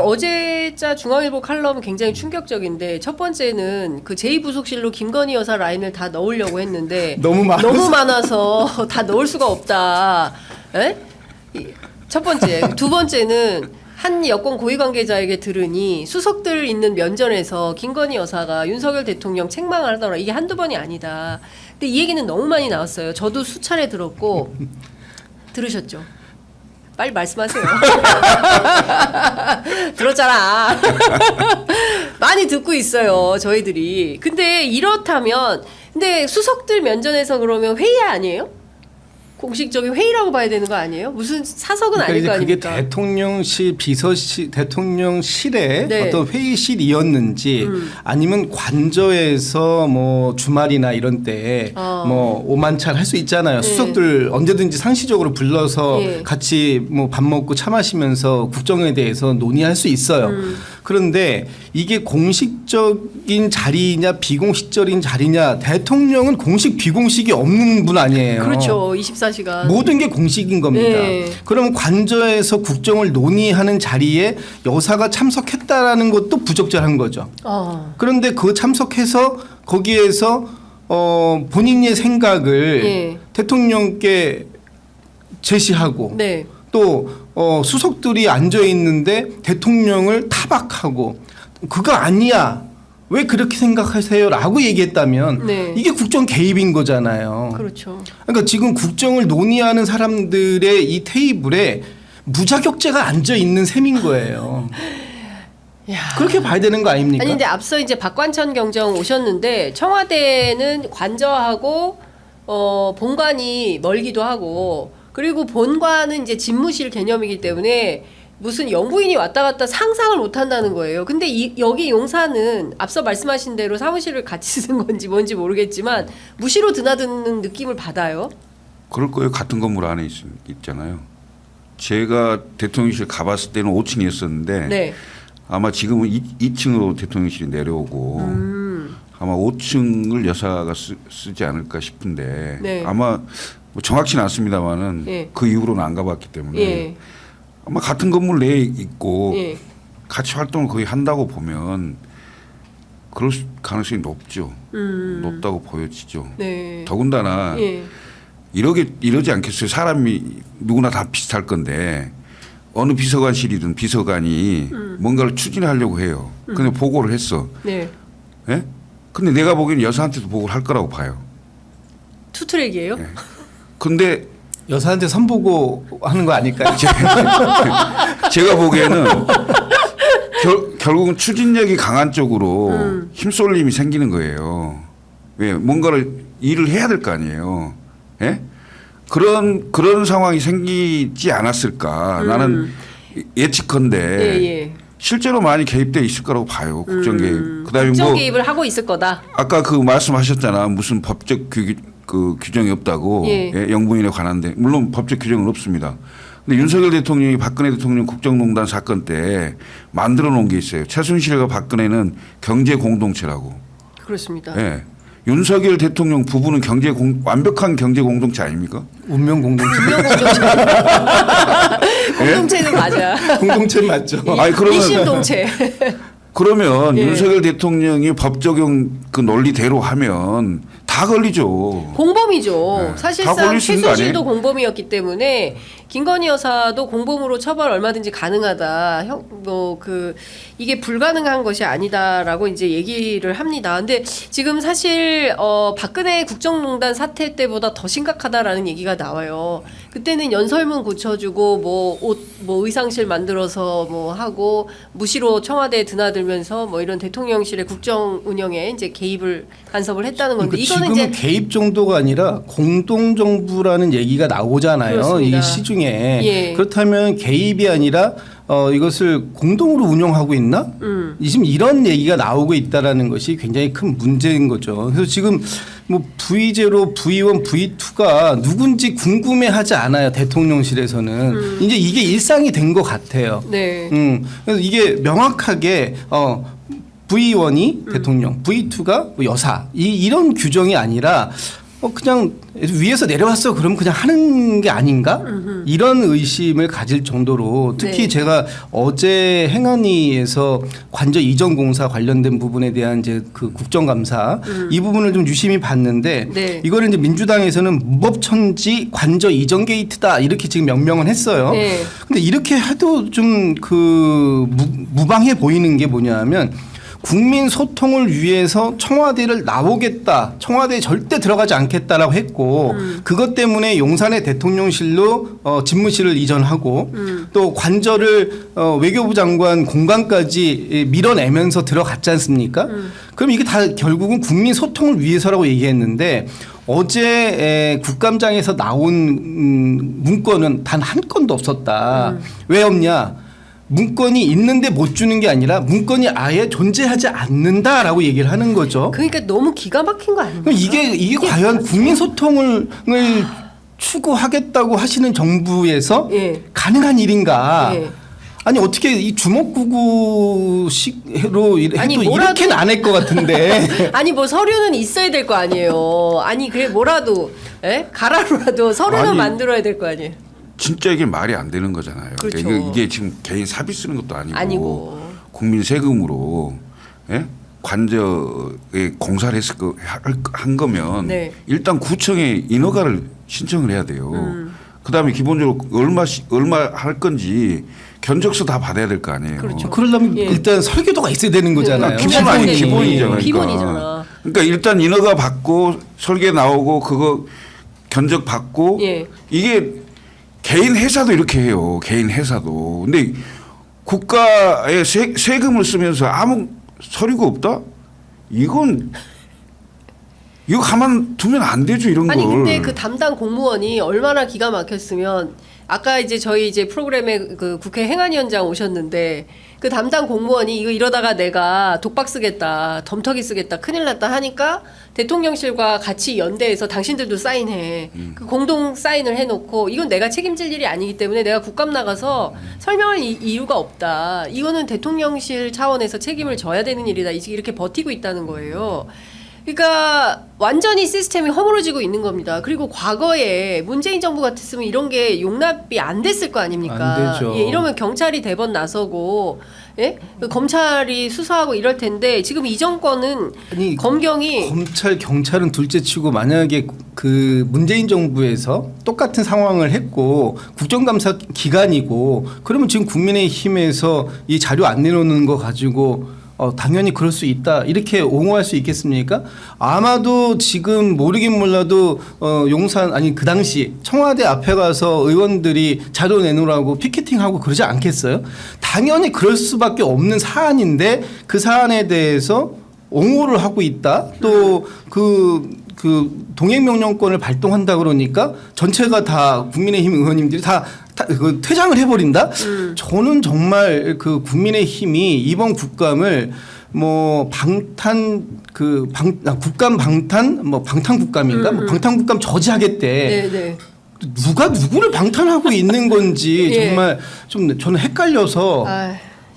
어제자 중앙일보 칼럼 굉장히 충격적인데 첫 번째는 그 제2부속실로 김건희 여사 라인을 다 넣으려고 했는데 너무 많아서 다 넣을 수가 없다. 에? 첫 번째. 두 번째는 한 여권 고위 관계자에게 들으니 수석들 있는 면전에서 김건희 여사가 윤석열 대통령 책망을 하더라. 이게 한두 번이 아니다. 근데 이 얘기는 너무 많이 나왔어요. 저도 수차례 들었고 들으셨죠? 빨리 말씀하세요. 들었잖아. 많이 듣고 있어요, 저희들이. 근데 이렇다면, 근데 수석들 면전에서 그러면 회의 아니에요? 공식적인 회의라고 봐야 되는 거 아니에요? 무슨 사석은 아닐 거 아닙니까? 그게 대통령실 비서실 대통령실의 네. 어떤 회의실이었는지 아니면 관저에서 뭐 주말이나 이런 때 뭐 오만찬 할 수 있잖아요. 수석들 언제든지 상시적으로 불러서 같이 뭐 밥 먹고 차 마시면서 국정에 대해서 논의할 수 있어요. 그런데 이게 공식적인 자리냐 비공식적인 자리냐, 대통령은 공식 비공식이 없는 분 아니에요. 그렇죠. 24시간. 모든 게 공식인 겁니다. 네. 그럼 관저에서 국정을 논의하는 자리에 여사가 참석했다라는 것도 부적절한 거죠. 그런데 그 참석해서 거기에서 본인의 생각을 대통령께 제시하고 네. 또 수석들이 앉아 있는데 대통령을 타박하고 그거 아니야. 왜 그렇게 생각하세요?라고 얘기했다면 이게 국정 개입인 거잖아요. 그렇죠. 그러니까 지금 국정을 논의하는 사람들의 이 테이블에 무자격자가 앉아 있는 셈인 거예요. 야. 그렇게 봐야 되는 거 아닙니까? 아니 근데 앞서 이제 박관천 경정 오셨는데 청와대는 관저하고 본관이 멀기도 하고 그리고 본관은 이제 집무실 개념이기 때문에 무슨 영부인이 왔다 갔다 상상을 못 한다는 거예요. 근데 여기 용산은 앞서 말씀하신 대로 사무실을 같이 쓴 건지 뭔지 모르겠지만 무시로 드나드는 느낌을 받아요. 그럴 거예요. 같은 건물 안에 있잖아요. 제가 대통령실 가봤을 때는 5층이었었는데 네. 아마 지금은 2층으로 대통령실이 내려오고 아마 5층을 여사가 쓰지 않을까 싶은데 아마 뭐 정확치는 않습니다만은 그 이후로는 안 가봤기 때문에 아마 같은 건물 내에 있고 같이 활동을 거의 한다고 보면 그럴 가능성이 높죠. 높다고 보여지죠. 더군다나 이러지 않겠어요. 사람이 누구나 다 비슷할 건데 어느 비서관실이든 비서관이 뭔가를 추진하려고 해요. 근데 보고를 했어. 예? 근데 내가 보기에는 여사한테도 보고를 할 거라고 봐요. 투트랙이에요? 근데 여사한테 선보고 하는 거 아닐까요? 제가 보기에는 결국은 추진력이 강한 쪽으로 힘쏠림이 생기는 거예요. 왜? 뭔가를 일을 해야 될 거 아니에요. 예? 그런 상황이 생기지 않았을까. 나는 예측컨대 실제로 많이 개입돼 있을 거라고 봐요. 국정 개입. 그다음에 국정 뭐 개입을 하고 있을 거다. 아까 그 말씀하셨잖아. 무슨 법적 규정이 없다고 영부인에 관한데 물론 법적 규정은 없습니다. 근데 윤석열 대통령이 박근혜 대통령 국정농단 사건 때 만들어 놓은 게 있어요. 최순실과 박근혜는 경제 공동체라고. 그렇습니다. 예. 윤석열 대통령 부부는 완벽한 경제 공동체 아닙니까? 운명 공동체. 운명 공동체. 공동체는 맞아. 공동체 맞죠. 아니 그러면 이심동체. 그러면 윤석열 대통령이 법 적용 그 논리대로 하면 다 걸리죠. 공범이죠. 다 사실상 걸릴 수 있는 거 최순실도 아니에요? 공범이었기 때문에 김건희 여사도 공범으로 처벌 얼마든지 가능하다. 이게 불가능한 것이 아니다라고 이제 얘기를 합니다. 근데 지금 사실 박근혜 국정농단 사태 때보다 더 심각하다라는 얘기가 나와요. 그때는 연설문 고쳐주고 뭐 의상실 만들어서 뭐 하고 무시로 청와대에 드나들면서 뭐 이런 대통령실의 국정 운영에 이제 간섭을 했다는 건데 이거는 지금 이제 개입 정도가 아니라 공동정부라는 얘기가 나오잖아요. 그렇습니다. 이게 시중에. 그렇다면 개입이 아니라 이것을 공동으로 운영하고 있나? 지금 이런 얘기가 나오고 있다라는 것이 굉장히 큰 문제인 거죠. 그래서 지금 뭐 V0, V1, V2가 누군지 궁금해하지 않아요. 대통령실에서는 이제 이게 일상이 된 것 같아요. 그래서 이게 명확하게 V1이 대통령, V2가 뭐 여사 이런 규정이 아니라 그냥 위에서 내려왔어. 그럼 그냥 하는 게 아닌가? 이런 의심을 가질 정도로 특히 네. 제가 어제 행안위에서 관저 이전 공사 관련된 부분에 대한 이제 그 국정감사 이 부분을 좀 유심히 봤는데 네. 이거를 이제 민주당에서는 무법천지 관저 이전 게이트다 이렇게 지금 명명을 했어요. 네. 근데 이렇게 해도 좀 그 무방해 보이는 게 뭐냐면 국민 소통을 위해서 청와대를 나오겠다. 청와대에 절대 들어가지 않겠다라고 했고 그것 때문에 용산의 대통령실로 집무실을 이전하고 또 관저를 외교부 장관 공간까지 밀어내면서 들어갔지 않습니까? 그럼 이게 다 결국은 국민 소통을 위해서라고 얘기했는데 어제 국감장에서 나온 문건은 단 한 건도 없었다. 왜 없냐? 문건이 있는데 못 주는 게 아니라 문건이 아예 존재하지 않는다라고 얘기를 하는 거죠. 그러니까 너무 기가 막힌 거 아닙니까? 그럼 이게 과연 국민 소통을 추구하겠다고 하시는 정부에서 예. 가능한 일인가? 예. 아니 어떻게 이 주먹구구식으로 해도 아니, 이렇게는 안 할 것 같은데. 아니 뭐 서류는 있어야 될 거 아니에요. 아니 그래 뭐라도 가라로라도 서류는 아니, 만들어야 될 거 아니에요. 진짜 이게 말이 안 되는 거잖아요. 그렇죠. 그러니까 이게 지금 개인 사비 쓰는 것도 아니고, 국민 세금으로 관저에 공사를 한 거면 네. 일단 구청에 인허가를 신청을 해야 돼요. 그다음에 기본적으로 얼마 할 건지 견적서 다 받아야 될 거 아니에요. 그렇죠. 그러려면 예. 일단 설계도가 있어야 되는 거잖아요. 기본 아니 기본이잖아요. 기본이잖아. 그러니까 일단 인허가 받고 설계 나오고 그거 견적 받고 예. 이게 개인 회사도 이렇게 해요. 개인 회사도. 근데 국가의 세금을 쓰면서 아무 서류가 없다? 이거 가만 두면 안 되죠, 이런 아니 걸. 근데 그 담당 공무원이 얼마나 기가 막혔으면 아까 이제 저희 이제 프로그램에 그 국회 행안위원장 오셨는데 그 담당 공무원이 이거 이러다가 내가 독박 쓰겠다, 덤터기 쓰겠다, 큰일 났다 하니까 대통령실과 같이 연대해서 당신들도 사인해. 그 공동 사인을 해놓고 이건 내가 책임질 일이 아니기 때문에 내가 국감 나가서 설명할 이유가 없다. 이거는 대통령실 차원에서 책임을 져야 되는 일이다. 이렇게 버티고 있다는 거예요. 그러니까 완전히 시스템이 허물어지고 있는 겁니다. 그리고 과거에 문재인 정부 같았으면 이런 게 용납이 안 됐을 거 아닙니까? 안 되죠. 예, 이러면 경찰이 대번 나서고 예? 검찰이 수사하고 이럴 텐데 지금 이 정권은 아니, 검경이 경찰은 둘째치고 만약에 그 문재인 정부에서 똑같은 상황을 했고 국정감사 기간이고 그러면 지금 국민의힘에서 이 자료 안 내놓는 거 가지고 당연히 그럴 수 있다 이렇게 옹호할 수 있겠습니까? 아마도 지금 모르긴 몰라도 용산 아니 그 당시 청와대 앞에 가서 의원들이 자료 내놓으라고 피켓팅하고 그러지 않겠어요? 당연히 그럴 수밖에 없는 사안인데 그 사안에 대해서 옹호를 하고 있다. 또 그 동행명령권을 발동한다 그러니까 전체가 다 국민의힘 의원님들이 다 퇴장을 해버린다. 저는 정말 그 국민의힘이 이번 국감을 뭐 국감 방탄 뭐 방탄 국감인가 뭐 방탄 국감 저지하겠대. 네네. 누가 누구를 방탄하고 있는 건지 예. 정말 좀 저는 헷갈려서.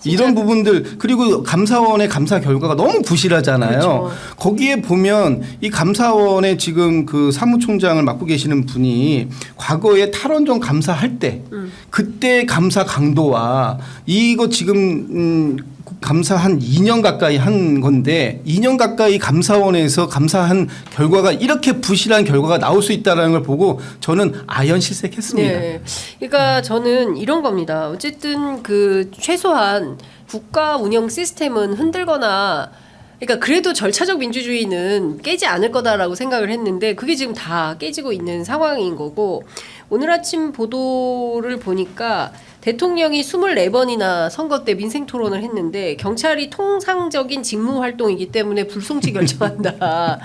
이런 부분들 그리고 감사원의 감사 결과가 너무 부실하잖아요. 그렇죠. 거기에 보면 이 감사원의 지금 그 사무총장을 맡고 계시는 분이 과거에 탈원전 감사할 때 그때 감사 강도와 이거 지금 감사 한 2년 가까이 한 건데 2년 가까이 감사원에서 감사한 결과가 이렇게 부실한 결과가 나올 수 있다는 걸 보고 저는 아연실색했습니다. 네. 그러니까 저는 이런 겁니다. 어쨌든 그 최소한 국가 운영 시스템은 흔들거나 그러니까 그래도 절차적 민주주의는 깨지 않을 거다라고 생각을 했는데 그게 지금 다 깨지고 있는 상황인 거고 오늘 아침 보도를 보니까 대통령이 24번이나 선거 때 민생 토론을 했는데 경찰이 통상적인 직무 활동이기 때문에 불송치 결정한다.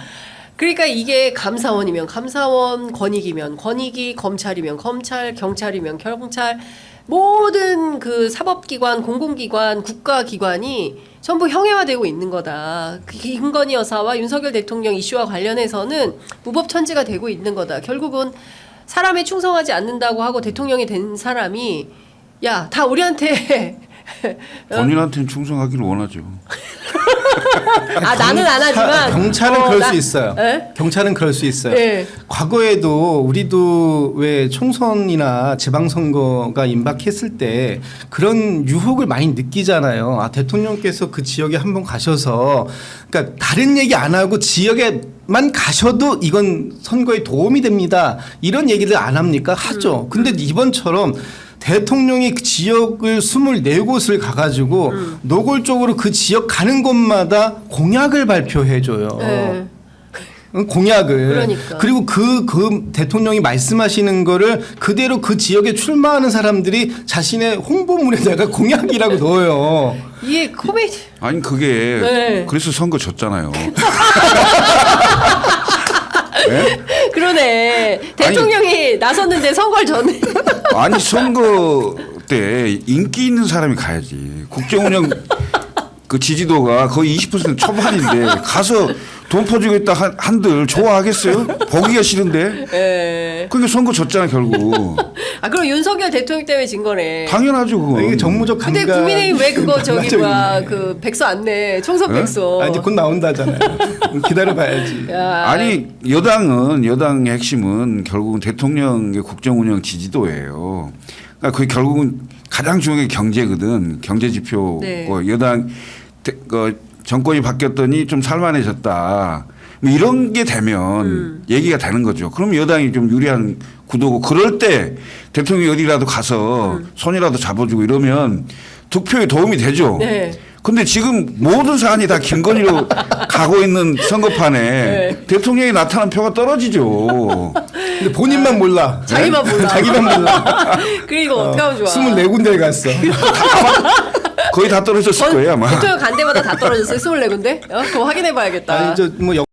그러니까 이게 감사원이면 감사원, 권익이면 권익이, 검찰이면 검찰, 경찰이면 경찰 모든 그 사법기관, 공공기관, 국가기관이 전부 형해화되고 있는 거다. 김건희 여사와 윤석열 대통령 이슈와 관련해서는 무법천지가 되고 있는 거다. 결국은 사람에 충성하지 않는다고 하고 대통령이 된 사람이 야, 다 우리한테 본인한테는 충성하기를 원하죠. 아 나는 안 하지만 경찰은 그럴 수 있어요. 에? 경찰은 그럴 수 있어요. 네. 과거에도 우리도 왜 총선이나 지방선거가 임박했을 때 그런 유혹을 많이 느끼잖아요. 아 대통령께서 그 지역에 한번 가셔서 그러니까 다른 얘기 안 하고 지역에만 가셔도 이건 선거에 도움이 됩니다. 이런 얘기를 안 합니까? 하죠. 근데 이번처럼 대통령이 그 지역을 24곳을 가가지고 노골적으로 그 지역 가는 곳마다 공약을 발표해줘요. 네. 공약을. 그러니까. 그리고 그 대통령이 말씀하시는 거를 그대로 그 지역에 출마하는 사람들이 자신의 홍보물에다가 공약이라고 넣어요. 이게 코미디. 아니 그게 네. 그래서 선거 졌잖아요. 네? 그러네. 대통령이 나섰는데 선거를 졌네. 아니 선거 때 인기 있는 사람이 가야지. 국정운영 그 지지도가 거의 20% 초반인데 가서 돈 퍼주겠다 한들 좋아하겠어요? 보기가 싫은데. 예. 그게 선거 졌잖아 결국. 아 그럼 윤석열 대통령 때문에 진 거네. 당연하죠 그건. 이게 정무적 감각. 근데 국민의힘 왜 그거 저기 맞죠, 뭐야 이게. 그 백서 안 내? 총선 네? 백서. 아, 이제 곧 나온다잖아요. 기다려봐야지. 야. 아니 여당의 핵심은 결국은 대통령의 국정운영 지지도예요. 그러니까 그게 결국은 가장 중요한 게 경제거든. 경제 지표. 네. 여당 정권이 바뀌었더니 좀 살만해졌다. 뭐 이런 게 되면 얘기가 되는 거죠. 그럼 여당이 좀 유리한 구도고 그럴 때 대통령이 어디라도 가서 손이라도 잡아주고 이러면 득표에 도움이 되죠. 네. 근데 지금 모든 사안이 다 김건희로 가고 있는 선거판에 네. 대통령이 나타난 표가 떨어지죠. 근데 본인만 몰라. 자기만 몰라. 자기만 몰라. 그리고 어떻게 하면 좋아? 24군데를 갔어. 거의 다 떨어졌을 거예요 아마. 대통령 간 데마다 다 떨어졌어요. 24군데? 그거 확인해 봐야겠다. 아니, 뭐